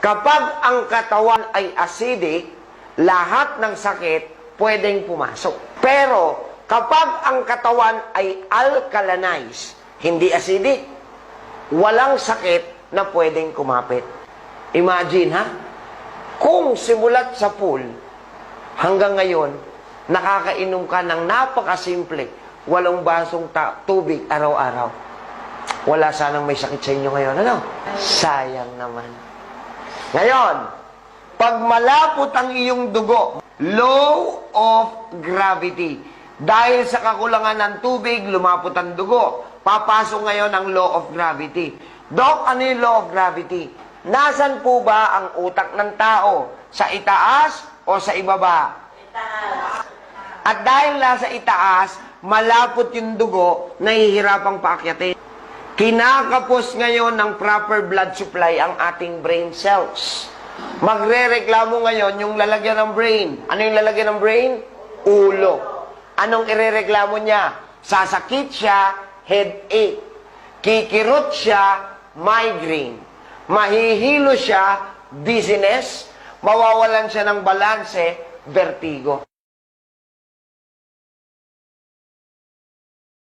Kapag ang katawan ay acidic, lahat ng sakit pwedeng pumasok. Pero kapag ang katawan ay alkalinized, hindi acidic, walang sakit na pwedeng kumapit. Imagine, ha? Kung simulat sa pool, hanggang ngayon, nakakainom ka ng napakasimple, 8 basong tubig araw-araw. Wala sanang may sakit sa inyo ngayon, ano? Sayang naman. Ngayon, pag malapot ang iyong dugo, law of gravity. Dahil sa kakulangan ng tubig, lumapot ang dugo. Papasok ngayon ang law of gravity. Doc, ano yung law of gravity? Nasaan po ba ang utak ng tao? Sa itaas o sa ibaba? Itaas. At dahil nasa itaas, malapot yung dugo, nahihirapang paakyatin. Kinakapos ngayon ng proper blood supply ang ating brain cells. Magrereklamo ngayon yung lalagyan ng brain. Ano yung lalagyan ng brain? Ulo. Anong irereklamo niya? Sasakit siya, headache. Kikirot siya, migraine. Mahihilo siya, dizziness. Mawawalan siya ng balanse, vertigo.